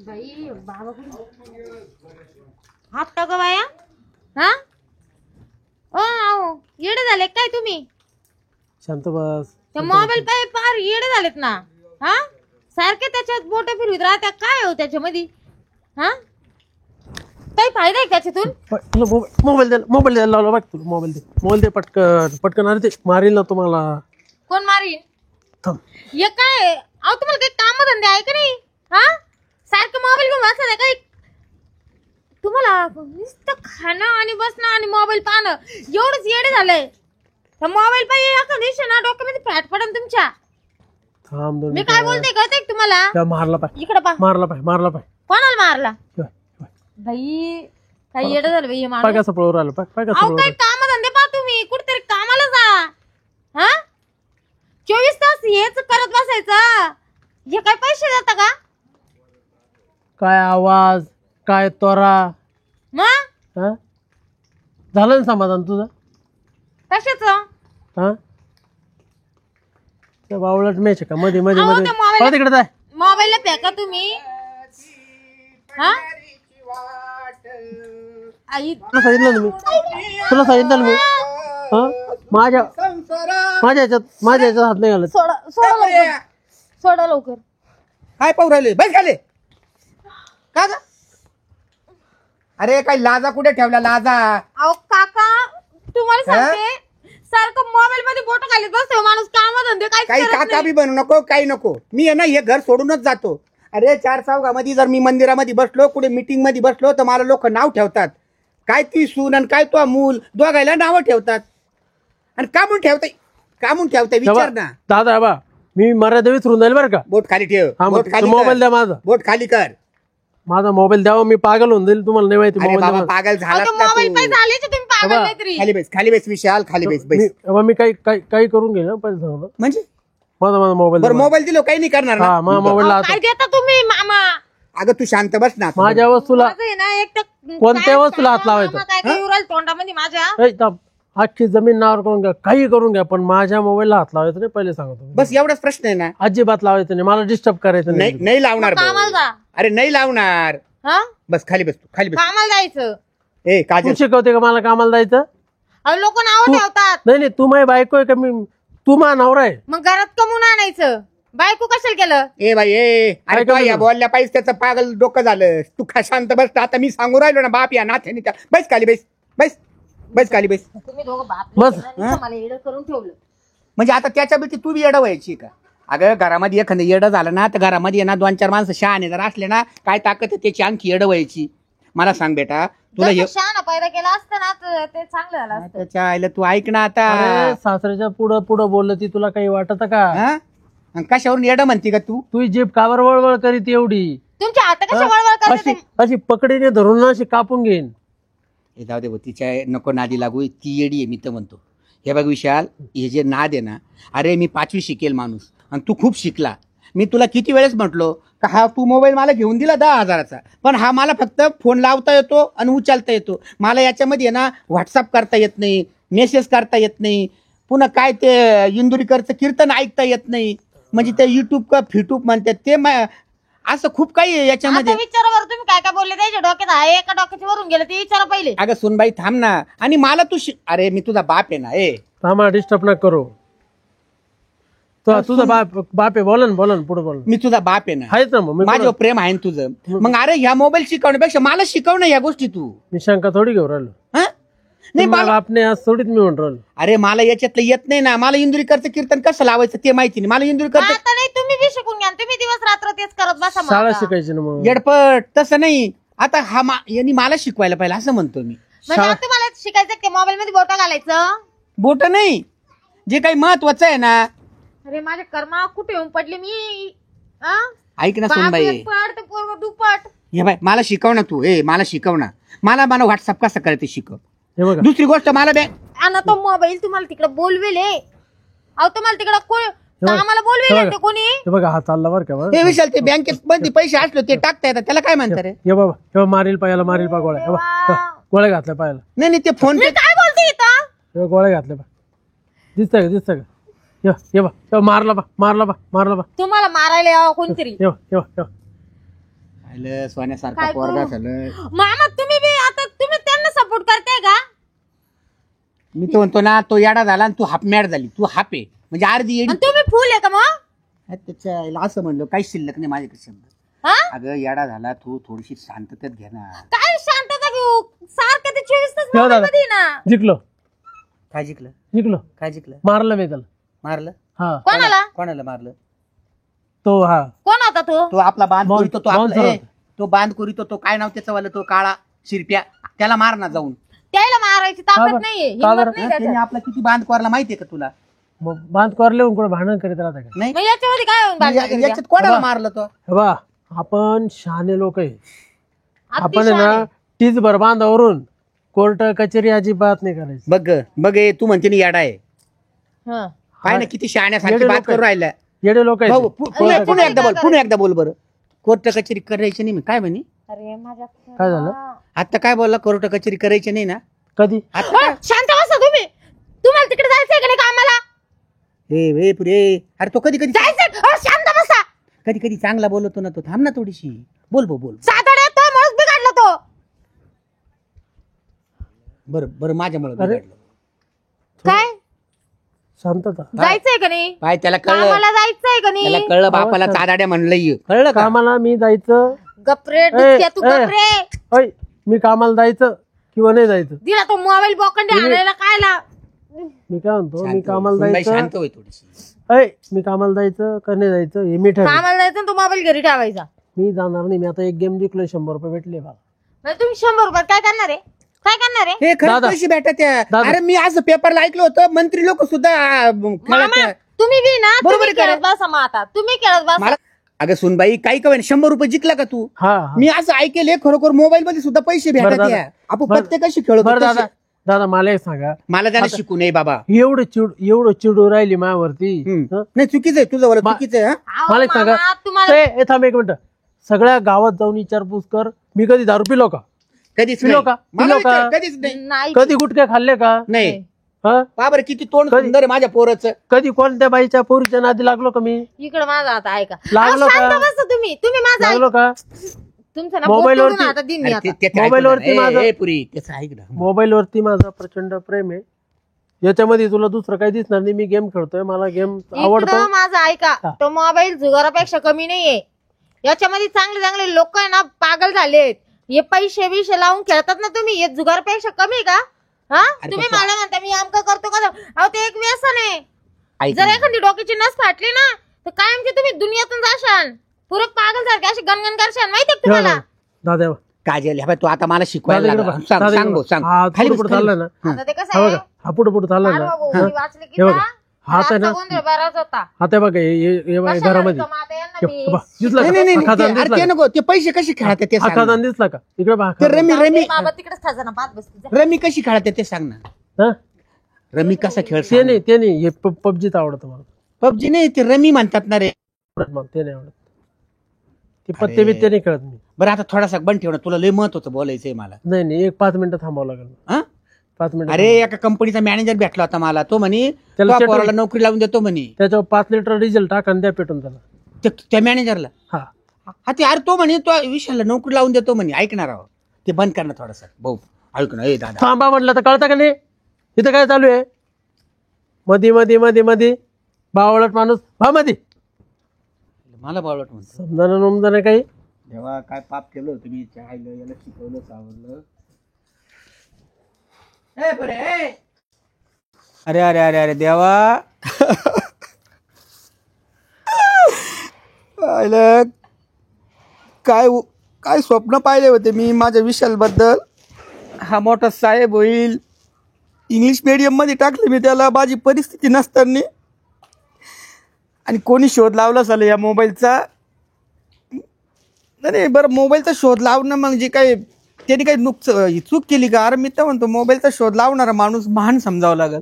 बाई बाबा हात का ग बाया? हा ओ येडे झाले काय तुम्ही? शांत बस. मोबाईल पाय पार येडे झालेत ना. हा सारखे त्याच्यात बोट फिरवीत राहत्या काय हो त्याच्यामध्ये? हा काही फायदा आहे त्याच्यातून? मोबाईल द्यायला लावला बघ तुला. मोबाईल दे पटकन. अरे ते मारील ना तुम्हाला. कोण मारील? थांब. हे काय अहो तुम्हाला काही काम धंदे आहे का नाही? हा सारखं मोबाईल घेऊन बसत काही तुम्हाला नुसतं खाणं आणि बसणं आणि मोबाईल पाहणं एवढंच येडे झालंय. मोबाईल पाहिजे एका दिवशी ना डोक्यामध्ये फ्लॅट पडन तुमच्या. थांब दोन. मी काय बोलते कळतंय का तुम्हाला? मारला पाय. इकडे पा. मारला पाय. कोणाला मारला? बाई काय येडं झालं बाई हे माणूस. पाय कसं पळू राहिलं. पाय कसं पळू काही काम धंदे पहा तुम्ही कुठेतरी कामाला जा. हा 24 तास हेच करत बसायचं. हे काय पैसे देता का? काय आवाज काय तोरा. मग झालं ना समाधान तुझं? कशाच? हा त्या बावळट मॅच का मध्ये मध्ये अहो, मध्ये त्या मोबाईल- पळा तिकडे जाय. मोबाईलला फेका तुम्ही. हा आई तुला सांगितलं ना मी. हा माझ्या ह्याच्यात हात नाही घालत. सोडा लवकर. काय पाहू राहिले? बस खाले का ग? अरे काय लाजा कुठे ठेवला लाजा? अहो काका तुम्हाला सांगते सारखं मोबाईल मध्ये बोट घालीत बसतो माणूस. काम धंदे काही काका बी बनू नको काही नको. मी आहे ना हे घर सोडूनच जातो. अरे 4 चौघामध्ये जर मी मंदिरामध्ये बसलो कुठे मीटिंग मध्ये बसलो तर मला लोक नाव ठेवतात. काय ती सून आणि काय तो मूल दोघायला नावं ठेवतात. आणि का म्हणून ठेवताय विचार ना. दादा बा मी मर्यादा विसरून जाईल बरं का. बोट खाली ठेव. बोट खाली मोबाईल द्या माझा. बोट खाली कर. माझा मोबाईल द्यावा. मी पागल होऊन जाईल. तुम्हाला नाही माहिती. अरे बाबा मोबाईल पागल झाला मोबाईल पाहिजे झाले तुम्ही पागल नाहीतरी. खाली बेस विशाल खाली बेस. मी काही करून घेईन पहिले सांगतो. म्हणजे माझा मोबाईल. बरं मोबाईल दिलो काही नाही करणार ना. हा माझा मोबाईल काय देता तुम्ही मामा? अगं तू शांत बस ना. माझ्या वस्तूला माझं आहे ना एक तर कोणत्या वस्तूला हात लावायचा? काय काय येऊ राहिलं तोंडामध्ये माझ्या. आजची जमीन नावावर करून घ्या काही करून घ्या पण माझ्या मोबाईलला हात लावायचं नाही पहिले सांगतो. बस एवढाच प्रश्न आहे ना. अजिबात लावायचं नाही. मला डिस्टर्ब करायचं नाही. नाही लावणार कामाला जा. अरे नाही लावणार. हा बस खाली बस खाली बस. कामाला जायचं. ए तू काजल शिकवते का मला कामाला जायचं? लोक नाव ठेवतात. नाही तू माझी बायको आहे का? मी तू माझा नवरा आहे. मग घरात कमवून आणायचं. बायको कशाला केलं? ए बाई अरे तो या बोलल्या पाहिजे त्याचं पागल डोकं झालं. तू शांत बस. आता मी सांगू राहिलो ना बाप या नाथ्याने त्या. बस खाली बस खाली बस. तुम्ही दोघं बाप बस. मला येडं करून ठेवलं. म्हणजे आता त्याच्या भीती तू बी येडं व्हायची का? अगं घरामध्ये एखादं येडं झालं ना तर घरामध्ये ना 2-4 माणसं शहाणे जर असले ना काय ताकद आहे त्याची आणखी येडं व्हायची. मला सांग बेटा तुला शहाणा पैदा केला असतं ना तर ते चांगलं झालं असतं. त्याच्या आईला तू ऐक ना आता. अरे, सासऱ्याच्या पुढं बोललं ती तुला काही वाटत का? हा? आणि कशावरून येडं म्हणते का तू? तू जीभ कावर वळवळ करीत एवढी? तुमच्या हात कशा वळवळ करते? अशी पकडीने धरून अशी कापून घेईन. हे जाऊ दे भाऊ, तिच्या नको नादी लागू. ती येडी आहे मी तर म्हणतो. हे बघ विशाल हे जे नाद आहे ना. अरे मी 5वी शिकेल माणूस आणि तू खूप शिकला. मी तुला किती वेळेस म्हटलो का हा तू मोबाईल मला घेऊन दिला 10,000चा पण हा मला फक्त फोन लावता येतो आणि उचलता येतो. मला याच्यामध्ये ना व्हॉट्सअप करता येत नाही, मेसेज करता येत नाही, पुन्हा काय ते इंदुरीकरचं कीर्तन ऐकता येत नाही. म्हणजे ते युट्यूब का फिटूब म्हणतात ते असं खूप काही आहे याच्यामध्ये. विचारा बरं तुम्ही काय काय बोलले त्याच्या डोक्यात आहे एका डोक्याच्या वरून गेलं ते विचारा पहिले. अगं सुनबाई थांब ना. आणि मला तू अरे मी तुझा बाप आहे ना. आम्हाला डिस्टर्ब न करू. तुझा बाप आहे. बोला ना पुढे बोल. मी तुझा बाप आहे ना. आहेच ना मग. माझ्यावर प्रेम आहे ना तुझं. मग अरे ह्या मोबाईल शिकवण्यापेक्षा मला शिकव ना या गोष्टी तू. मी शंका थोडी घेऊन राहिलो. नाही बापने आज थोडीच मी म्हणून राहिलो. अरे मला याच्यातलं येत नाही ना. मला इंदुरीकरचं कीर्तन कसं लावायचं ते माहिती नाही. मला इंदुरीकरचं आता नाही तुम्ही बी शिकून घ्या. तुम्ही दिवस रात्र तेच करत बसा. शाळा शिकायची ना मग. येडपट तसं नाही. आता हा यांनी मला शिकवायला पाहिजे असं म्हणतो मी. म्हणजे आता तुम्हाला शिकायचं ते मोबाईल मध्ये बोटा घालायचं. बोट नाही जे काही महत्वाचं आहे ना. अरे माझ्या कर्मा कुठे येऊन पडले मी. ऐक ना सोनबाई दुप्पट. हे बाय मला शिकव ना तू. मला शिकव ना. मला व्हॉट्सअप कसं करायचं शिकव. हे बघा दुसरी गोष्ट मला आणि तो मोबाईल तुम्हाला तिकडे बोलवेले. अहो तुम्हाला तिकडे आम्हाला बोलवेले ते कोणी. हे बघा हा चालला बरं का. ते विशाल ते बँकेत मध्ये पैसे असले ते टाकता येतात त्याला काय म्हणतात रे. हे बाबा हे मारील पायाला मारील पा गोळ्या. गोळ्या घातल्या पायाला. नाही ते फोन पे काय बोलते इथं. गोळ्या घातल्या पा. दिसतंय का ये बा मारला बा तुम्हाला मारायला यावं कोणतरी. आलं सोन्यासारखा काय पोरगा करू? झालं. मामा तुम्ही बी आता तुम्ही त्यांना सपोर्ट करताय का? मी तो म्हणतो ना तो येडा झाला आणि तू हाफ मॅड झाली. तू हाफ आहे म्हणजे अर्धी येडी. आणि तुम्ही फुल आहे का मग? त्याच्या असं म्हणलं काही शिल्लक नाही माझ्याकडे शब्द. हा? अगं येडा झाला तू थोडीशी शांततेत घे ना. काय शांतता घेऊ? सारखं ते 24 तास ठेवा मोबाईल दादा. मध्ये आहे ना. जिंकलो काय जिंकलं? काय जिंकलं? मारलं मी त्याला. मारलं? हा कोणाला? कोणाला मारलं? तो हा कोण होता तो? तो आपला बांध बाउन्स- करीतो तो बाउन्सर आपला होता. तो बांध करीतो तो काय नाव त्याचं वाला तो काळा शिरप्या त्याला मार ना जाऊन. त्याला मारायची का ताकद बरं? नाहीये, का हिंमत बरं? नाही त्याने त्याच्यात. आपला किती बांध कोरला माहितीये का तुला? मग बांध कोरले कुठे भांडण करीत राहता का? नाही मग याच्यामध्ये काय होऊन भांडण करूया? याच्यात कोणाला बाबा. मारलं तो? हे बा आपण शहाणे लोक आहे. आपण आहे अतिशहाणे. ना तीच भर बांधावरून कोर्ट कचेरी अजिबात नाही करायची. बघ तू म्हणते ना येडा आहे. हं. काय ना किती शहाण्यासारखी येडे बात लोकं करू राहिला. येडे लोक भाऊ, आहेत. पुन्हा एकदा बोल बरं. कोर्ट कचेरी करायची नाही मी काय म्हणे? अरे माझ्या काय झालं? आता काय बोलला कोर्ट कचेरी करायची नाही ना? कधी आता काय? शांत बसा तुम्ही. तुम्हाला तिकडे जायचंय का नाही कामाला? ए पुरे अरे तो कधी कधी जायचंय. शांत बसा. कधी कधी चांगला बोलतो ना तो. थांब ना थोडीशी. बोल. साताड्यात तो माणूस बिघडला तो. बरं माझ्यामुळे अरे. काय शांतता जायचंय का नाही? पाय त्याला कळलं. कामाला जायचंय का त्याला नाही? कळलं बापाला चादाड्या म्हणलंय. कळलं का? कामाला मी जायचं. गपरे डुसक्या तू ए. गपरे. ऐ मी कामाला जायचं किंवा नाही जायचं. दिला तो मोबाईल बोकंडे आणायला काय ला? मी काय म्हणतो मी शांत कामाला होय. सुनबाई जायचं. शांत होय थोडीशी. ऐ मी कामाला जायचं का नाही जायचं हे मी ठरवेन. कामाला जायचं आणि तो मोबाईल घरी ठेवायचा. मी जाणार नाही. मी आता एक गेम जिंकलोय 100 रुपये भेटले मला. म्हणजे तुम्ही 100 रुपयात काय करणार आहे? काय करणार आहे? हे खरं दादा. पैसे भेटत आहे. दादा. अरे मी आज पेपरला ऐकलं होतं मंत्री लोक सुद्धा खेळत मामा आहे. तुम्ही बी ना बरोबर तुम्ही आहे का खेळत बसा मग आता. तुम्ही खेळत बसा. मला अगं सुनबाई काही कवे 100 रुपये जिंकला का तू? हा मी असं ऐकेले खरोखर मोबाईल मध्ये सुद्धा पैसे बरं भेटत दादा. आहे. आपण बरं. प्रत्येकाशी खेळतो बरं तसे. दादा मला एक सांगा. मला त्याला शिकू नये बाबा. एवढं चिडू राहिली मायावरती. हम्म. हं? नाही चुकीचं आहे तुझं वाला चुकीचं आहे. हा? अहो, मला एक सांगा. मामा, तुम्हाला ए, थांब एक मिनिट. सगळ्या गावात जाऊन विचारपूस कर मी कधी दारू पिलो का? कधीच पिलो नाही. का? मला पिलो का? विचार, कधीच नाही. नाही कधी गुटखे खाल्ले का? नाही हा बाबर किती तोंड कधी? सुंदर आहे माझ्या पोराचं. कधी कोणत्या बाईच्या पोरीच्या नादी लागलो का मी? इकडे माझा आता ऐका. लागलो अहो, शांत का? बसा तुम्ही माझा लागलो का? तुमचं ना मोबाईल बोट वरती- तोडून आता दिन मी अरे आता. त्याचं मोबाईल ऐकू वरती ना. माझं- ए, पुरी त्याचं ऐक ना. मोबाईलवरती माझा प्रचंड प्रेम आहे. याच्यामध्ये तुला दुसरं काही दिसणार नाही. मी गेम खेळतोय. मला गेम आवडतो. इकडं माझा ऐका. हा. तो मोबाईल जुगारापेक्षा कमी नाहीये. याच्यामध्ये चांगले लोक आहे ना पागल झालेत. हे पैसे बिशे लावून खेळतात ना तुम्ही. हे जुगारापेक्षा कमी आहे का? हा तुम्ही कसं? मला म्हणता मी आमका करतो का? अहो ते एक व्यसन आहे. ऐक जर ना. एखादी डोक्याची नस फाटली ना तर कायमची तुम्ही दुनियातून जाशाल. पुरं पागल सारखे असे गणगण करशाल माहितीये का तुम्हाला? दादा काजल ह्या बाई, तू आता मला शिकवायला दादा, लागला. इकडे सांग बघ. सांग भाऊ, सांग हा, खाली पुढं बस, पुढं खाली चाललाय बस. ना. आता ते कसं हा आहे? बघा हा पुढं चाललाय अरे ना. बाबू, हा. मी वाचले की हे बघा. ना, हात आहे ना. रातचा गोंधळ बराच होता. आता बघा हे बघा, कशाला घरामध्ये रडतो मग आता यांना हे मी? बघा, दिसला नाही का? नाही, नाही हा खजाना ते- अरे दिसला ते का? नको. ते पैसे कसे खेळतात ते हा सांग ना. खजाना दिसला का? इकडे बघा ते रमी जाऊ दे, रमी बाबा तिकडेच खजाना पाहत बसते जा. रमी कशी खेळतात ते सांग ना. हा? रमी कसा खेळ ते नाही हे पबजीच आवडतं मला. पबजी नाही ते रमी म्हणतात ना रे. आवडत मला ते नाही आवडत. ते पत्ते बित्ते नाही खेळत मी. बरं आता थोडासा बंद ठेव ना. तुला लय महत्वाचं बोलायचंय मला. नाही एक 5 मिनिटं थांबावं लागेल. हा? 5 मिनिटं अरे एका कंपनीचा मॅनेजर भेटला होता मला. तो म्हणे त्याला तुझ्या चटून- पोराला नोकरी लावून देतो म्हणे. त्याच्यावर 5 लिटर डिझेल टाका आणि द्या पेटून त्याला. त्या मॅनेजरला. हा हा ते अरे तो म्हणे तो विशालला नोकरी लावून देतो म्हणे. ऐकणार आहो ते बंद करणार थोडासा भाऊ. ऐक ना ए दादा. थांबा म्हटलं तर कळतं का नाही? इथं काय चालू आहे? मध्ये बावळट माणूस हा मध्ये मला बावळट म्हणतो. समजानं नोमजानं काही. जेव्हा काय पाप केलं होतं मी याला शिकवलं सावरलं. ए बरे ए. अरे अरे अरे अरे देवा. काय स्वप्न पाहिले होते मी माझ्या विशाल बद्दल. हा मोठा साहेब होईल. इंग्लिश मीडियम मध्ये टाकले मी त्याला माझी परिस्थिती नसताना. आणि कोणी शोध लावला असेल या मोबाईलचा. नाही बरं मोबाईलचा शोध लावणं म्हणजे काय त्यांनी काही चूक केली का? अरे मी तर म्हणतो मोबाईलचा शोध लावणारा माणूस महान समजावं लागल.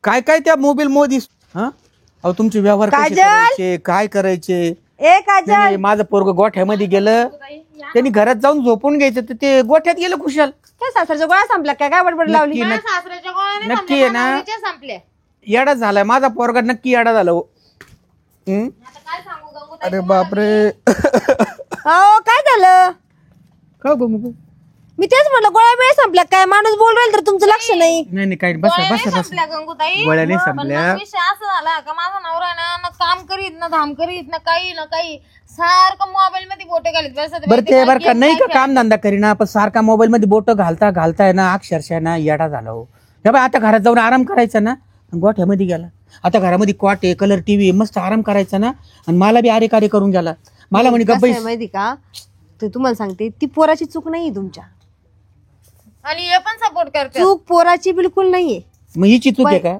काय काय त्या मोबाईल मध्ये हा अहो तुमचे व्यवहार कसे करायचे काय करायचे. ए काजल नाही, माझं पोरग गोठ्यामध्ये गेलं. त्यांनी घरात जाऊन झोपून घ्यायचं तर ते गोठ्यात गेलं खुशाल. काय सासरच्या गोळ्या संपल्या काय? काय बडबड लावली? नक्की माझ्या सासऱ्याच्या गोळ्या नाही नक्की संपल्या, आहे ना? नवऱ्याच्या संपल्या. येडा झालाय माझा पोरगा, नक्की येडा झाला हो. आता काय सांगू गंगूताई अरे बापरे. अहो काय झालं? का गो मग? मी तेच म्हटलं गोळ्या वेळ संपल्या काय, माणूस बोल राहील तर तुमचं लक्ष नाही. नाही काय, बस गोळ्या बस नाही बस. संपल्या गंगूताई. गोळ्या नाही पण संपल्या. मग विषय असा झाला का माझा नवरा आहे ना काम करीत ना धाम करीत ना काही सारखं मोबाईल मध्ये बोट घालीत बसत. बरं ते बरं का, नाही का काम धंदा करीना, पण सारखा मोबाईल मध्ये बोट घालताय ना, अक्षरशः ना येडा झाला हो. हे बघ, आता घरात जाऊन आराम करायचा ना, गोठ्यामध्ये गेला. आता घरामध्ये कॉट आहे, कलर टीव्ही, मस्त आराम करायचा ना, आणि मला बी आरे कार्य करून गेला. मला म्हणे कसं गप्प आहे माहिती का, ते तुम्हाला सांगते, ती पोराची चूक नाहीये तुमच्या. आणि हे पण सपोर्ट करते. चूक पोराची बिलकुल नाहीये. मग हिची चूक आहे का?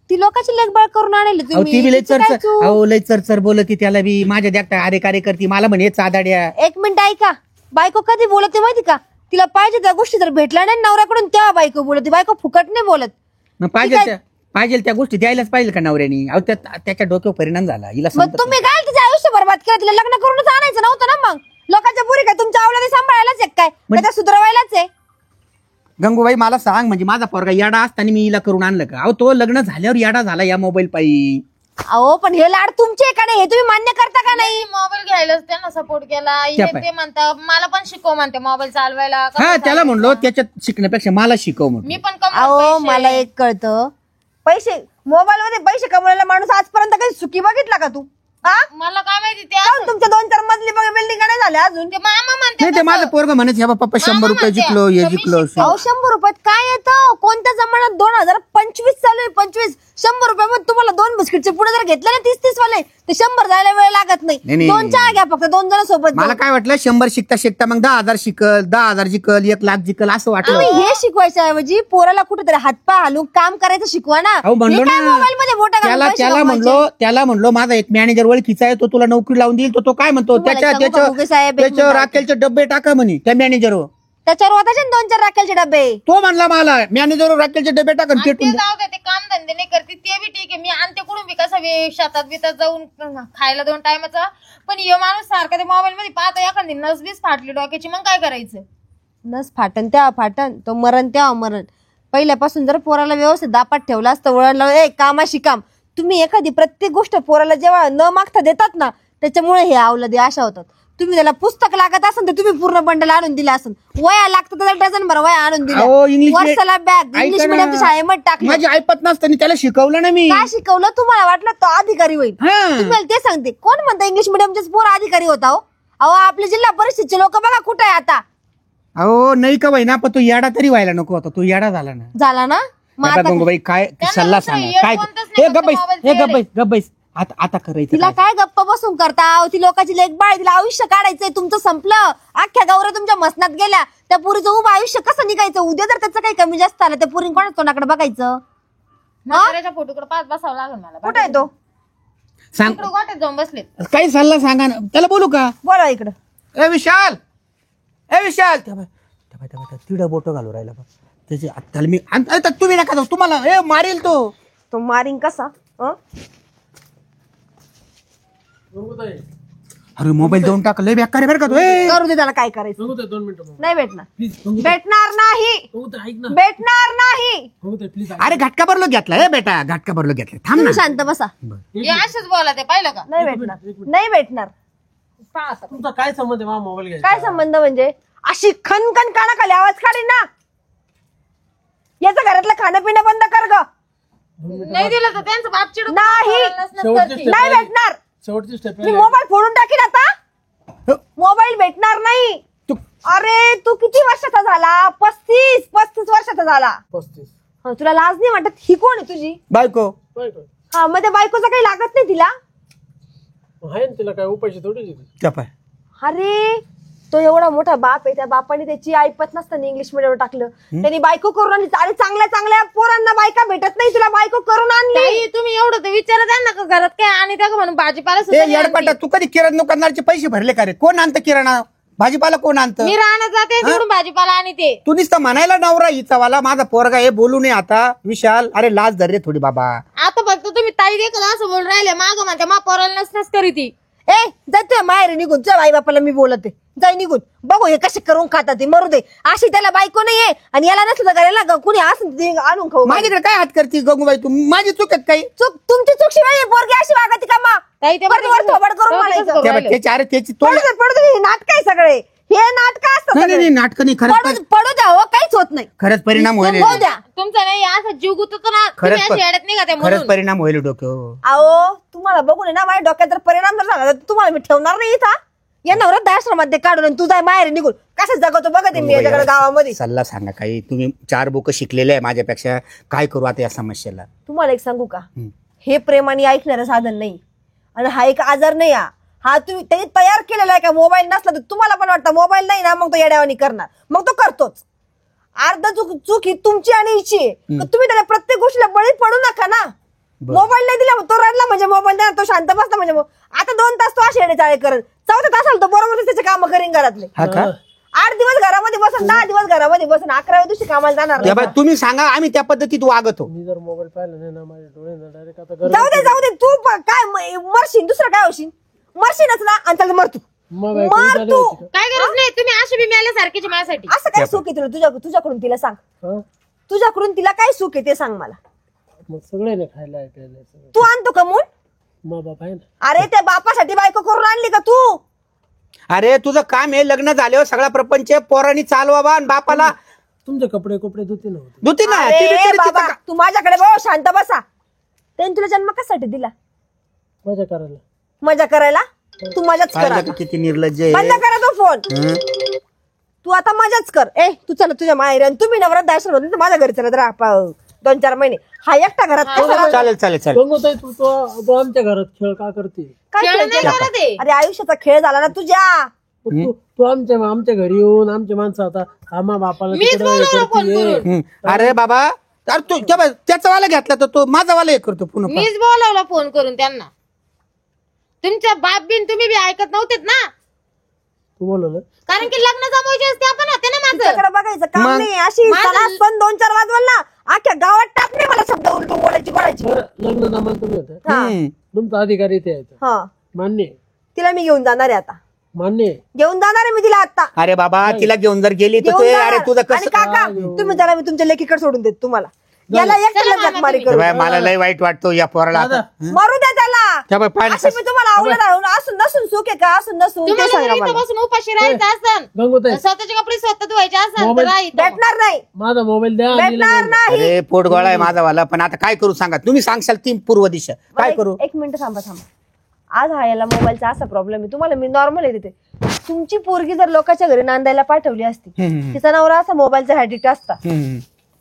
ती लोकांची लेखबाळ करून आणली अहो ती बी तुम्ही. लय तिची काय चरचर, चूक? अहो लय चरचर बोलती, त्याला बी माझ्या देखता आरे कार्य करती. मला म्हणे चादाड्या. एक मिनिट ऐका, बायको कधी बोलते माहिती का, तिला पाहिजे त्या गोष्टी जर भेटल्या नाही नवऱ्याकडून तेव्हा बायको बोलते. बायको फुकट नाही बोलत. मग पाहिजे त्या गोष्टी द्यायलाच पाहिजे का नवऱ्यानी? अहो त्याच्या डोक्यावर परिणाम झाला, हिला मग समजत तुम्ही काय तिचं आयुष्य बरबाद केलं, तिला लग्न करूनच आणायचं नव्हतं ना. मग लोकांच्या पुरी काय तुमच्या आवडीने सांभाळायलाच एक काय, त्याच्या सुधरवायलाच आहे. गंगूबाई मला सांग, म्हणजे माझा पोरगा येडा असताना मी हिला करून आणलं का? अहो तो लग्न झाल्यावर येडा झाला या मोबाईल पायी. अहो पण हे लाड तुमचे का नाही, हे तुम्ही मान्य करता का नाही? मोबाईल घ्यायलाच त्यांना सपोर्ट केला. त्या हे ते म्हणतात मला पण शिकव म्हणते मोबाईल चालवायला. कसं हा त्याला चालवायचं? म्हणलो त्याच्यात शिकण्यापेक्षा मला शिकव म्हणून. मी पण कमवत अहो पैसे. मला एक कळतं, पैसे मोबाईल मध्ये पैसे कमवलेला माणूस आजपर्यंत काही सुखी बघितला का तू? हा? मला काय माहिती ते काहून तुमच्या 2-4 मजली बिल्डिंग नाही झाल्या अजून? ते मामा म्हणते नाही ते माझं पोरग म्हणत, हे बा पप्पा 100 रुपये जिंकलो, हे जिंकलो. अहो 100 रुपयात काय येतं? कोणत्या जमान्यात 2025 चालू आहे, 25 100 रुपयामध्ये तुम्हाला 2 बिस्किटचे पुढे जर घेतले ना 30-30 वाले, ते 100 जायला वेळ लागत नाही. नाही. 2 चहा घ्या फक्त, 2 जण सोबत मला काय वाटलं 100 शिकता मग 10,000 शिकल, 10,000 जिकल, 1,00,000 जिकल असं वाटलं. तुम्ही हे शिकवायच्या ऐवजी पोराला कुठेतरी हातपाय हलवून काम करायचं शिकवा ना. अहो म्हणलो हे काय ना, मोबाईल मध्ये बोटा घालून पैसे त्याला म्हणलो माझा एक मॅनेजर ओळखीचा आहे, तो तुला नोकरी लावून देईल. तो काय म्हणतो, तुम्हाला सांगू का, मुके साहेब, एक त्याच्यावर मिनिट राखेलचे डब्बे टाका म्हणे त्या मॅनेजरवर. त्याच्यावर होताचे 2-4 राखेलचे डबे. तो म्हणला मला मॅनेजरवर राखेलचे डब्बे टाका आणि आणि ते पेटून द्या. जाऊ दे, ते काम धंदे नाही करते ते बी ठीक आहे. मी आणते कुठून बी कसं बी शेतात बितात जाऊन खायला 2 टायमाचा. पण हे माणूस सारखा ते मोबाईल मध्ये पाहतो, एखादी नस बीस फाटली डोक्याची, मग काय करायचं? नस फाटन तेव्हा फाटन, तो मरण तेव्हा मरण. पहिल्यापासून जर पोराला व्यवस्थित दापात ठेवला असतं, वळलं ए कामाशी काम. तुम्ही एखादी प्रत्येक गोष्ट पोराला जेव्हा न मागता देतात ना, त्याच्यामुळे हे अवलदे अशा होतात. तुम्ही त्याला पुस्तक लागत असेल तर तुम्ही पूर्ण बंडल आणून दिला असेल, वया लागतं तर डझन भर वया आणून अहो, दिल्या, इंग्लिश वर्षाला बॅग ऐका इंग्लिश ना. मिडियमच्या शाळेमध्ये टाकली. माझी ऐपत नसताना त्याला शिकवलं ना मी. काय शिकवलं तुम्हाला? वाटलं तो अधिकारी होईल. हा. तुम्हाला ते सांगते, कोण म्हणतं इंग्लिश मिडियमचेच पोर अधिकारी होता हो? अहो आपल्या जिल्हा परिषदचे लोक बघा कुठे आहे आता. अहो नाही का ना, पण तो येडा तरी व्हायला नको होता, तो येडा झाला ना. झाला ना. मग आता आता गंगूबाई काय त्यांना सल्ला दुसरं सांगा येड काय? कोणतंच नाही, हे फक्त गप्प मोबाईल हे खेळ गप्प आता करायचं तिला काय? काय गप्पा बसून करता? अहो, ती लोकांची लेखबाळ, तिला आयुष्य काढायचंय. तुमचं संपलं, अख्ख्या गौऱ्या तुमच्या मसनात गेल्या. त्या पुरीचं उभं आयुष्य कसं निघायचं? उद्या जर त्याचं काही कमी जास्त आलं, त्या पुरी कोणाच तोंडाकडे बघायचं? म्हाताऱ्याच्या फोटोकडे पाच बसावं लागेल मला. कुठे आहे तो? सांग तिकडे गोट्यात जाऊन बसलेत. काही सल्ला सांगा ना, त्याला बोलू का? बोला इकडं. ए विशाल तिडं बोट घालू राहिला बा. त्याची त्याला मी तुम्ही नका जाऊ, तुम्हाला ए मारेल तो मारीन कसा? अरे मोबाईल देऊन टाक, लय बेकार आहे बरं का तो. ए, करू दे त्याला, काय करायचं. 2 मिनिटं नाही भेटणार, भेटणार नाही, ऐक ना. भेटणार नाही. प्लीज अरे घटका भरलो घेतला ए बेटा, घटका भरलो घेतला. थांब ना. तुम्ही शांत बसा. हे असेच बोला ते पाहिलं का? नाही भेटणार, नाही भेटणार. पहा आता. तुमचा काय संबंध आहे मोबाईल घ्यायचा? काय संबंध म्हणजे? अशी खनखन कानाखाली आवाज काढी ना, याचं घरातलं खाणं पिणं बंद कर ग. नाही दिलं तर त्यांचं बाप चिडून नाही. शेवटची नाही भेटणार. शेवटची स्टेप मी मोबाईल फोडून टाकीन आता. मोबाईल भेटणार नाही. तू- अरे तू किती वर्षाचा झाला? 35 वर्षाचा झाला. 35. हं, तुला लाज नाही वाटत? ही कोण आहे तुझी बायको? हा? मग त्या बायकोचं काही लागत नाही तिला? आहे ना, तिला काय उपाशी थोडी देते. त्या पाय. अरे तो एवढा मोठा बाप आहे, त्या बापाने त्याची ऐपत नसताना इंग्लिश मिडियम टाकलं. त्यांनी बायको करून आणली. अरे चांगल्या पोरांना बायका भेटत नाही, तुला बायको करून आणली. ताई, तुम्ही एवढं तर विचारत आहे ना का घरात काय आणि त्या म्हणून भाजीपाला सुद्धा ए नाही येडपाटा, आणते. तू कधी किराणा दुकानदारचे पैसे भरले का रे? कोण आणतं किराणा? भाजीपाला कोण आणतं? मी राहण्यात जाते तिकडून भाजीपाला आणि ते. तू नुसतं म्हणायला नवरा हिचा वाला माझा पोरगा, हे बोलू नये आता. विशाल अरे लाज धर रे थोडी बाबा. आता फक्त तुम्ही ताई देखत असं बोल राहिले, माग म्हणते मा पोराला नसनस करी ती. ए जाय माहेर निघून, तुझ्या आई बापाला मी बोलते, जाय निघून. बघू हे कसे करून खातात ते, मरू दे. अशी त्याला बायको नाहीये आणि याला नसलं तर घराला कुणी असं आणून खाऊ. माझ्याकडे काय हात करते गंगूबाई तू? माझी चूक आहे काही? चूक तुमची चूक शिवाय पोरगी अशी वागती का मा? ताई, ते परत वर थोबाड करून म्हणायचं. त्याची अरे त्याची तो पडू दे हे नाटक आहे सगळे, हे नाटक असतात नाही सगळे. नाही नाटक नाही खरंच पडू द्या हो, काहीच होत नाही. खरंच परिणाम होईल होऊ द्या. तुमचा नाही असं जीव गुततो ना, तुम्ही अशी येड्यात नाही का ते खरंच म्हणून. परिणाम होईल डोक्यावर. अहो तुम्हाला बघून ना माझ्या डोक्यात जर परिणाम जर झाला तर तुम्हाला मी ठेवणार नाही इथं. या वृद्धाश्रमात काढून आणि तुझा माहेर निघून कसं जगतो बघते मी याच्याकडे गावामध्ये. सल्ला सांगा काही. तुम्ही 4 बुक शिकलेले आहे माझ्यापेक्षा. काय करू आता या समस्येला? तुम्हाला एक सांगू का, हे प्रेमाने ऐकणारं साधन नाही आणि हा एक आजार नाही. हा तुम्ही त्यांनी तयार केलेला आहे का? मोबाईल नसला तर तुम्हाला पण वाटतं मोबाईल नाही ना, मग तो येड्यावानी करणार, मग तो करतोच. अर्धा चूक ही तुमची आणि हिची आहे. तुम्ही त्याला प्रत्येक गोष्टीला बळी पडू नका ना. मोबाईल नाही दिला तो रडला म्हणजे मोबाईल द्या, तो शांत बसला म्हणजे आता 2 तास तो असे येडे करेल, 4थ्या तासाला तो बरोबर त्याचे काम करीन घरातले. 8 दिवस घरामध्ये बसून, 10 दिवस घरामध्ये बसून, 11व्या दिवशी कामाला जाणार नाही. तुम्ही सांगा, आम्ही त्या पद्धतीत वागतो. मी जर मोबाईल पाहिला नाही ना माझ्या डोळे डायरेक्ट आता जाऊ दे तू काय मरशील, दुसरं काय होशील, मरशीलच ना आणि त्याला मर तू. मर तू. काय गरज नाही, तुम्ही अशी बी मिळाल्यासारखीची माझ्यासाठी. असं काय सुख आहे तुला? तुझ्याकडून तिला सांग, तुझ्याकडून तिला काय सुख आहे ते सांग मला. मग सगळे नाही खायला ऐकायला सगळं. तू आणतो का मूल? मग बाप आहे ना. अरे त्या बापासाठी बायको करून आणली का तू? अरे तुझं काम हे लग्न झाल्यावर सगळा प्रपंच पोरांनी चालवावा आणि बापाला तुमचे कपडे धुते नव्हते. धुती ना. ती अरे बिचारी बाबा तिथं तू माझ्याकडे बघ, शांत बसा. त्यांनी तुला जन्म कशासाठी दिला? मजा करायला. मजा करायला? तू मजाच करा. पाहिलं का किती निर्लज्ज आहे. बंद करा तो फोन. तू आता मजाच कर. ए तू चला तुझ्या माहेर आणि तुम्ही नवरात्र होते तर माझ्या घरी चला जरा 2-4 महिने. हा एकटा घरात कसा राहतो? चालेल गंगोताई तू आमच्या घरात खेळ का करते? काय खेळ खेळते? नाही करत आहे. अरे आयुष्याचा खेळ झाला ना तुझ्या. तू आमच्या घरी येऊन आमचे माणसं आता आम्हा बापाला मीच तिकडं हे बोलवलं फोन करतीये. करून. अरे बाबा, अरे तू त्याचा वाला घेतला तर तो माझा वाला हे करतो पुन्हा. मीच बोलावला फोन करून त्यांना. तुमच्या बाप बिन तुम्ही बी ऐकत नव्हतेत ना, तू बोलवलं कारण की लग्न जमवायचे असते आपण होते ना माझं. तुझ्याकडे बघायचं काम नाही. अशी पण 2-4 वाजवल ना अख्ख्या गावात टाकणे मला शब्द उलटू बोलायची. बरं, लग्न जमाल तुम्ही होतं, तुमचा अधिकारी इथे यायचा. हा मान्य आहे? तिला मी घेऊन जाणार आहे आता. मान्य आहे? घेऊन जाणार आहे मी तिला आता. अरे बाबा, तिला घेऊन जर गेली तर घेऊन ते जाणार. अरे तुझं आणि कसं काका तुम्ही त्याला मी तुमच्या लेकीकडे सोडून देते तुम्हाला. याला एकट्याला जगमारी करू. बाय, मला लय वाईट वाटतो या पोराला आता. मारू द्या त्याला. त्या बाई पाहिलं अशी मी तुम्हाला आवडत राहून असून नसून सुख आहे का? असून नसून ते तुम्हाला सांगा जर मला. इथं बसून उपाशी राहायचं असन, गंगोताई स्वतःचे कपडे स्वतः धुवायचे असन तर मोबाईल- राहा इथं. भेटणार नाही, माझा मोबाईल द्या आणि भेटणार नाही. अरे पोटगोळा आहे माझा वाला. पण आता काय करू सांगा? तुम्ही सांगशाल ती पूर्व दिशा. काय करू? एक मिनिट थांबा. आज हा याला मोबाईलचा असा प्रॉब्लेम आहे. तुम्हाला मी नॉर्मल आहे तिथे. तुमची पोरगी जर लोकांच्या घरी नांदायला पाठवली असती, तिचा नवरा असा मोबाईलचा हॅडिक्ट असता,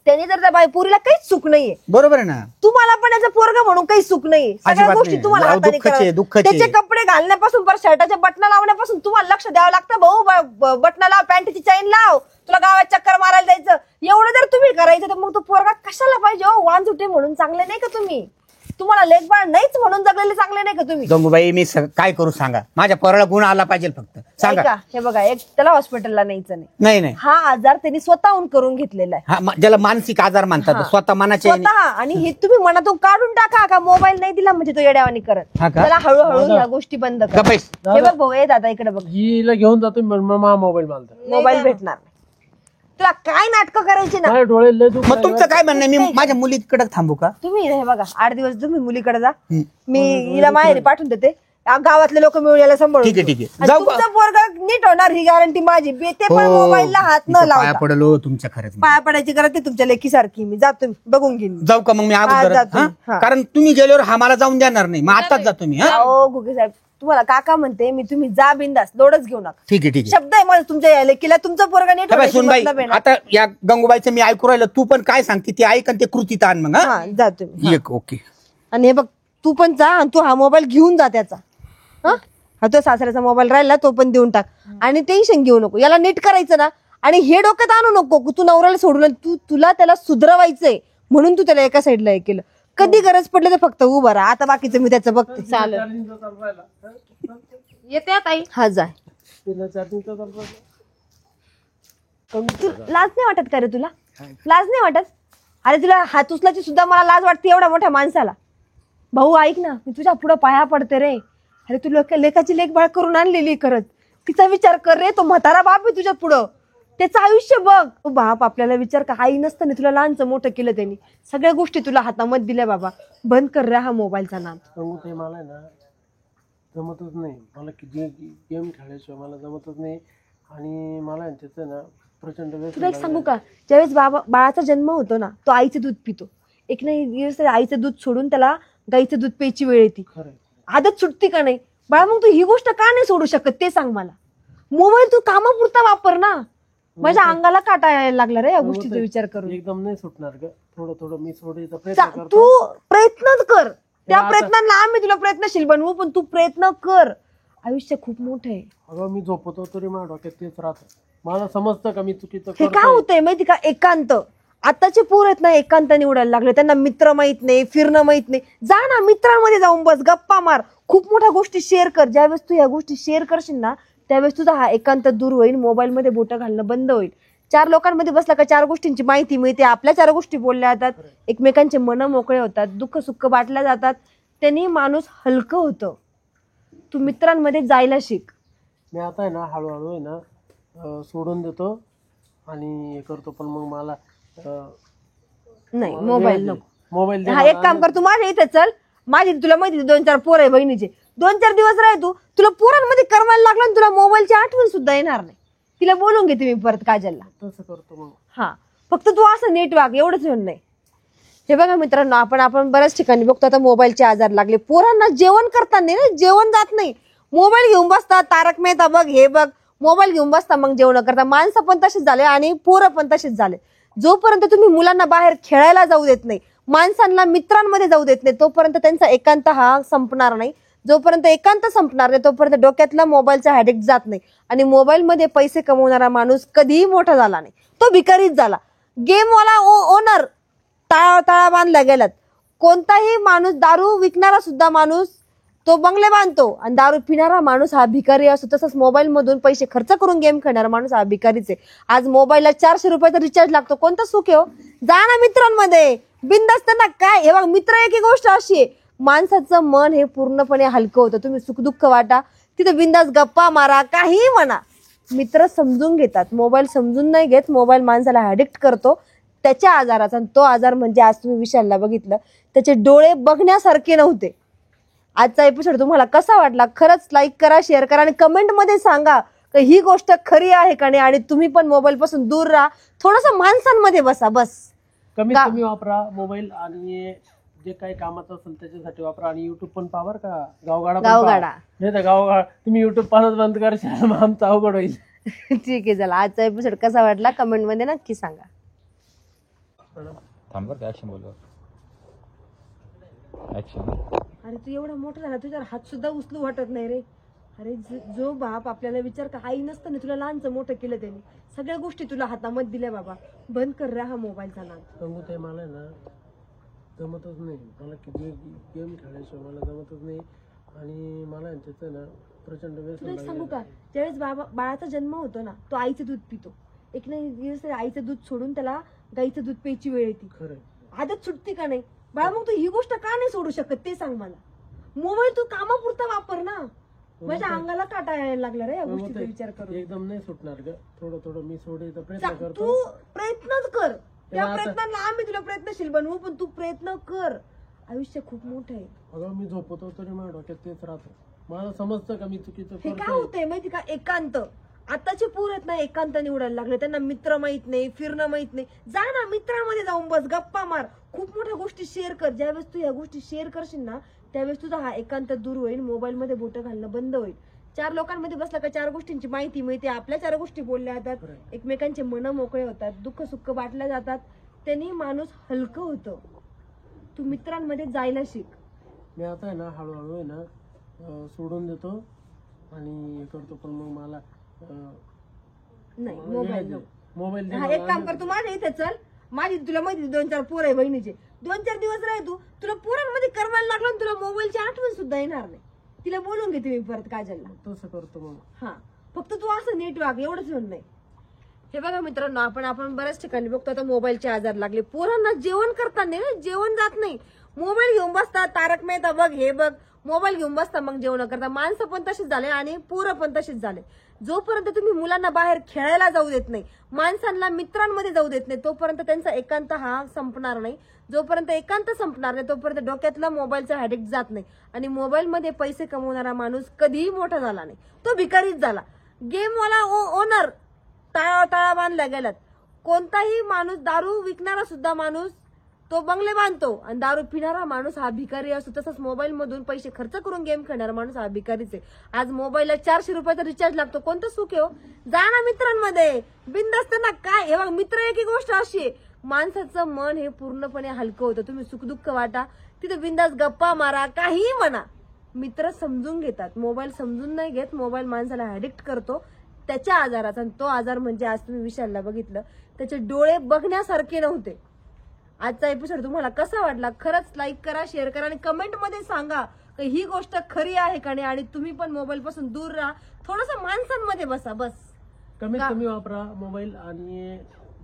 त्यांनी जर त्या बाई पोरीला काहीच सुख नाहीये. बरोबर आहे ना. तुम्हाला पण याचा पोरगा म्हणून काही सुख नाहीये. सगळ्या अजिबात गोष्टी नाही. तुम्हाला अहो, हाताने दुःखच आहे, करावं. दुःखच आहे. त्याचे कपडे घालण्यापासून पर शर्टाच्या बटणं लावण्यापासून तुम्हाला लक्ष द्यावं लागतं. भाऊ बटणं लाव, पॅन्टची चैन लाव, तुला गावात चक्कर मारायला जायचं. एवढं जर तुम्ही करायचं तर मग तो पोरगा कशाला पाहिजे? हो वांजुटे म्हणून चांगले नाही का तुम्ही? तुम्हाला लेखबाळ नाहीच म्हणून जगलेले चांगले नाही का तुम्ही? गंगूबाई मी काय करू सांगा? माझ्या पोराला गुण आला पाहिजे फक्त सांगा. ऐका, हे बघा, एक त्याला हॉस्पिटलला न्यायचं नाही. नाही हा आजार त्यांनी स्वतःहून करून घेतलेला आहे. हा ज्याला मानसिक आजार म्हणतात स्वतः मनाचे. स्वतः. आणि हे तुम्ही मनातून काढून टाका का मोबाईल नाही दिला म्हणजे तो येड्यावानी करत. हा का? त्याला हळूहळू ह्या गोष्टी बंद करा. गप्पैस. हे बघ भाऊ, ए दादा इकडे बघ, हिला घेऊन जातो माझा मोबाईल मालता. मोबाईल भेटणार नाही तुला. काय नाटकं करायची ना माझे डोळे लय दुखत मग तुमचं काय म्हणणं आहे? मी माझ्या मुलीकडे थांबू का? तुम्ही? हे बघा, 8 दिवस तुम्ही मुलीकडे जा, मी हिला माहेरी पाठवून देते. गावातले लोक मिळून याला सांभाळून ठीक आहे, घेऊ. ठीक आहे. आणि जाऊ का? तुमचं पोरगा नीट होणार ही गॅरंटी माझी. ते पण मोबाईलला हात न पाया लावता. पडलो तुमच्या खरंच. पाया पडायची गरज ते तुमच्या लेकीसारखी. मी जातो, बघून घेईन. जाऊ का मग मी अगोदर? जातो. हा? हा. कारण तुम्ही गेल्यावर हा मला जाऊन देणार नाही. मग आताच जातो मी. हा हो घुगे साहेब, तुम्हाला काका म्हणते मी, तुम्ही जा बिंदास, लोडच घेऊ नका. ठीक आहे, ठीक आहे. शब्द आहे माझा तुमच्या या लेकीला. तुमचं पोरगा नीट बाई होण्याची सुनबाई, मतलब आहे ना. आता या गंगूबाईचं मी ऐकू राहिलं. तू पण काय सांगते ते ऐक आणि ते कृतीत आण मग. हा जा तुम्ही. एक ओके. आणि हे बघ, तू पण जा आणि तू हा मोबाईल घेऊन जा त्याचा. हा तो सासऱ्याचा मोबाईल राहिला तो पण देऊन टाक. आणि टेन्शन घेऊ नको. याला नीट करायचं ना. आणि हे डोक्यात आणू नको तू नवऱ्याला सोडून. तुला त्याला सुधरवायचंय म्हणून तू त्याला एका साईडला हे केलं. कधी गरज पडली तर फक्त उभा राहा. आता बाकीचं मी त्याचं बघते. चालेल, येते ताई. हा जाय. तू लाज नाही वाटत का रे? तुला लाज नाही वाटत? अरे तुला हात उचलाची सुद्धा मला लाज वाटते एवढ्या मोठ्या माणसाला. भाऊ ऐक ना, मी तुझ्या पुढे पाया पडते रे. अरे तू लेखाची लेखबाळ करून आणलेली खरंच. तिचा विचार कर रे, तो म्हातारा बाप आहे तुझ्या पुढं, त्याचं आयुष्य बघ. तो बाप आपल्याला विचार का, आई नसताना तुला लहानचं मोठं केलं त्यांनी, सगळ्या गोष्टी तुला हातामध्ये दिल्या. बाबा बंद कर रे हा मोबाईलचा नाद. सांगू ते मला ना जमतच नाही, मला किती गेम खेळायशिवाय मला जमतच नाही. आणि मला त्याचं ना प्रचंड तुला एक सांगू का, ज्यावेळेस बाळाचा जन्म होतो ना, तो आईचं दूध पितो. एक नाही दिवस आईचं दूध सोडून त्याला गाईचं दूध प्यायची वेळ येते. खरं आदत सुटती का नाही बाळा? मग तू ही गोष्ट का नाही सोडू शकत ते सांग मला. मोबाईल तू कामापुरता वापर ना. माझ्या अंगाला काटा यायला लागला रे या गोष्टीचा विचार करून. एकदम नाही सुटणार ग, थोडं थोडं मी सोडायचा प्रयत्न करतो. तू प्रयत्नच कर, त्या प्रयत्नांना आम्ही तुला प्रयत्नशील बनवू, पण तू प्रयत्न कर. आयुष्य खूप मोठं आहे. अगं मी झोपतो तरी माझ्या डोक्यात तेच राहतं. मला समजतं का मी चुकीचं हे काय होतंय माहिती का, एकांत. आताचे पोर आहेत ना एकांत निवडायला लागले. त्यांना मित्र माहित नाही, फिरणं माहित नाही. जा ना मित्रांमध्ये जाऊन बस, गप्पा मार, खूप मोठ्या गोष्टी शेअर कर. ज्यावेळेस तू या गोष्टी शेअर करशील ना, त्यावेळेस तुझा हा एकांत दूर होईल. मोबाईलमध्ये बोटं घालणं बंद होईल. 4 लोकांमध्ये बसला का 4 गोष्टींची माहिती मिळते. आपल्या 4 गोष्टी बोलल्या जातात, एकमेकांचे मन मोकळे होतात, दुःख सुख बाटल्या जातात. त्यांनी माणूस हलकं होतं. तू मित्रांमध्ये जायला शिक. मी आता आहे ना हळूहळू आहे ना सोडून देतो आणि हे करतो. पण मग मला नाही मोबाईल नको. मोबाईल हा एक काम कर, तू माझ्या इथे चल. माझी तुला माहिती 2-4 पोरं आहे बहिणीचे. 2-4 दिवस राह तू. तुला पोरांमध्ये करमायला लागलं आणि तुला मोबाईलची आठवण सुद्धा येणार नाही. तिला बोलून घेते मी परत काजलला. तसं करतो मग. हा फक्त तू असं नीट वाग, एवढंच म्हणणं नाही. हे बघा मित्रांनो, आपण बऱ्याच ठिकाणी बघतो आता मोबाईलचे आजार लागले. पोरांना जेवण करताना ना जेवण जात नाही, मोबाईल घेऊन बसतात. तारक मेहता बघ, हे बघ, मोबाईल घेऊन बसता मग जेवण करता. माणसं पण तशीच झाले आणि पोरं पण तशीच झाले. जोपर्यंत तुम्ही मुलांना बाहेर खेळायला जाऊ देत नाही, माणसांना मित्रांमध्ये जाऊ देत नाही, तोपर्यंत त्यांचा एकांत हा संपणार नाही. जोपर्यंत एकांत संपणार नाही तोपर्यंत डोक्यातला मोबाईलचा हॅडिक्ट जात नाही. आणि मोबाईलमध्ये पैसे कमवणारा माणूस कधीही मोठा झाला नाही, तो भिकारीच झाला. गेमवाला ओनर ताळा बांधल्या गेल्यात. कोणताही माणूस, दारू विकणारा सुद्धा माणूस तो बंगले बांधतो आणि दारू पिणारा माणूस हा भिकारी असतो. तसंच मोबाईल मधून पैसे खर्च करून गेम खेळणारा माणूस हा भिकारीच आहे. आज मोबाईलला 400 रुपयाचा रिचार्ज लागतो. कोणतं सुख आहे हो? जा ना मित्रांमध्ये बिंदास्त ना. काय हे बघ मित्र, एक गोष्ट अशी आहे, माणसाचं मन हे पूर्णपणे हलकं होतं. तुम्ही सुखदुःख वाटा, तिथं बिंदास गप्पा मारा, काहीही म्हणा. मित्र समजून घेतात, मोबाईल समजून नाही घेत. मोबाईल माणसाला ॲडिक्ट करतो त्याच्या आजाराचा. आणि तो आजार म्हणजे आज तुम्ही विशालला बघितलं, त्याचे डोळे बघण्यासारखे नव्हते. आजचा एपिसोड तुम्हाला कसा वाटला? खरंच लाईक करा, शेअर करा आणि कमेंटमध्ये सांगा की ही गोष्ट खरी आहे का नाही. आणि तुम्ही पण मोबाईल पासून दूर राहा, थोडंसं माणसांमध्ये बसा बस. कमीत कमी वापरा मोबाईल आणि जे काही कामाचं असेल त्याच्यासाठी वापरा. आणि युट्यूब पण पावर का गावगाडा नाही तर गावगाडा तुम्ही युट्यूब पाहणं बंद करशाल मग आमचं अवघड होईल. ठीक आहे, चला आजचा एपिसोड कसा वाटला कमेंटमध्ये नक्की सांगा. अरे तू एवढा मोठा झाला, तुझ्यावर हात सुद्धा उचलू वाटत नाही रे. अरे जो बाप आपल्याला विचार का, आई नसताना तुला लहानचं मोठं केलं त्यांनी, सगळ्या गोष्टी तुला हातामध्ये दिल्या. बाबा बंद कर रे हा मोबाईलचा नाद. सांगू ते मला ना जमतच नाही, मला किती गेम खेळायशिवाय मला जमतच नाही. आणि मला त्याचं ना प्रचंड तुला एक व्यसन सांगू का, ज्यावेळेस बाळाचा जन्म होतो ना, तो आईचं दूध पितो. एक नाही दिवस आईचं दूध सोडून त्याला गाईचं दूध प्यायची वेळ येते. खरं आदत सुटती का नाही बाळा? मग तू ही गोष्ट का नाही सोडू शकत ते सांग मला. मोबाईल तू कामापुरता वापर ना. माझ्या अंगाला काटा यायला लागला रे या गोष्टीचा विचार करून. एकदम नाही सुटणार ग, थोडं थोडं मी सोडायचा प्रयत्न करतो. तू प्रयत्नच कर, त्या प्रयत्नांना आम्ही तुला प्रयत्नशील बनवू, पण तू प्रयत्न कर. आयुष्य खूप मोठं आहे. अगं मी झोपतो तरी माझ्या डोक्यात तेच राहतं. मला समजतं का मी चुकीचं हे काय होतंय माहिती का, एकांत. आताचे पोर आहेत ना एकांत निवडायला लागले. त्यांना मित्र माहित नाही, फिरणं माहित नाही. जा ना मित्रांमध्ये जाऊन बस, गप्पा मार, खूप मोठ्या गोष्टी शेअर कर. ज्यावेळेस तू या गोष्टी शेअर करशील ना, त्यावेळेस तुझा हा एकांत दूर होईल. मोबाईलमध्ये बोटं घालणं बंद होईल. 4 लोकांमध्ये बसला का 4 गोष्टींची माहिती मिळते. आपल्या 4 गोष्टी बोलल्या जातात, एकमेकांचे मन मोकळे होतात, दुःख सुख बाटल्या जातात. त्यांनी माणूस हलकं होतं. तू मित्रांमध्ये जायला शिक. मी आता आहे ना हळूहळू आहे ना सोडून देतो आणि हे करतो. पण मग मला नाही मोबाईल मोबाईल हा एक काम कर, तू माझ्या इथे चल. माझी तुला माहिती 2-4 पोर आहे बहिणीचे. 2-4 दिवस राह तू. तुला पोरांमध्ये करमायला लागलं आणि तुला मोबाईलची आठवण सुद्धा येणार नाही. तिला बोलून घेते मी परत काजलला. तसं करतो मग. हा फक्त तू असं नीट वाग, एवढंच म्हणणं नाही. हे बघा मित्रांनो, आपण बऱ्याच ठिकाणी बघतो आता मोबाईलचे आजार लागले. पोरांना जेवण करताना ना जेवण जात नाही, मोबाईल घेऊन बसतात. तारक मेहता बघ, हे बघ, मोबाईल घेऊन बसता मग जेवण करता. माणसं पण तशीच झाले आणि पोरं पण तशीच झाले. जोपर्यंत तुम्ही मुलांना बाहेर खेळायला जाऊ देत नाही, माणसांना मित्रांमध्ये जाऊ देत नाही, तोपर्यंत त्यांचा एकांत हा संपणार नाही. जोपर्यंत एकांत संपणार नाही तोपर्यंत डोक्यातला मोबाईलचा हॅडिक्ट जात नाही. आणि मोबाईलमध्ये पैसे कमवणारा माणूस कधीही मोठा झाला नाही, तो भिकारीच झाला. गेमवाला ओनर टाळा बांधल्या गेल्यात. कोणताही माणूस, दारू विकणारा सुद्धा माणूस तो बंगले बांधतो आणि दारू पिणारा माणूस हा भिकारी असतो. तसंच मोबाईल मधून पैसे खर्च करून गेम खेळणारा माणूस हा भिकारीच आहे. आज मोबाईलला 400 रुपयाचा रिचार्ज लागतो, कोणतं सुख आहे हो? जा ना मित्रांमध्ये बिनधास्त ना. काय हे बघ मित्र, एक गोष्ट अशी आहे, माणसाचं मन हे पूर्णपणे हलकं होतं. तुम्ही सुखदुःख वाटा, तिथे बिनधास्त गप्पा मारा, काहीही म्हणा. मित्र समजून घेतात, मोबाईल समजून नाही घेत. मोबाईल माणसाला ऍडिक्ट करतो त्याच्या आजाराचा. आणि तो आजार म्हणजे आज तुम्ही विशालला बघितलं, त्याचे डोळे बघण्यासारखे नव्हते. आजचा एपिसोड तुम्हाला कसा वाटला? खरंच लाईक करा, शेअर करा आणि कमेंट मध्ये सांगा की ही गोष्ट खरी आहे का नाही. आणि तुम्ही पण मोबाईल पासून दूर राहा, थोडंसं माणसांमध्ये बसा, बस. कमीत कमी वापरा मोबाईल आणि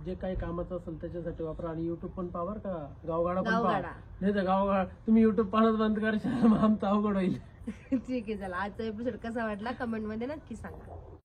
जे काही कामाचं असेल त्याच्यासाठी वापरा. आणि युट्यूब पण पावर का गावगाडा पण पाहा. नाही तर गावगाडा तुम्ही युट्यूब पाहणं बंद करशाल, मग आमचं अवघड होईल. ठीक आहे, चला आजचा एपिसोड कसा वाटला कमेंट मध्ये नक्की सांगा.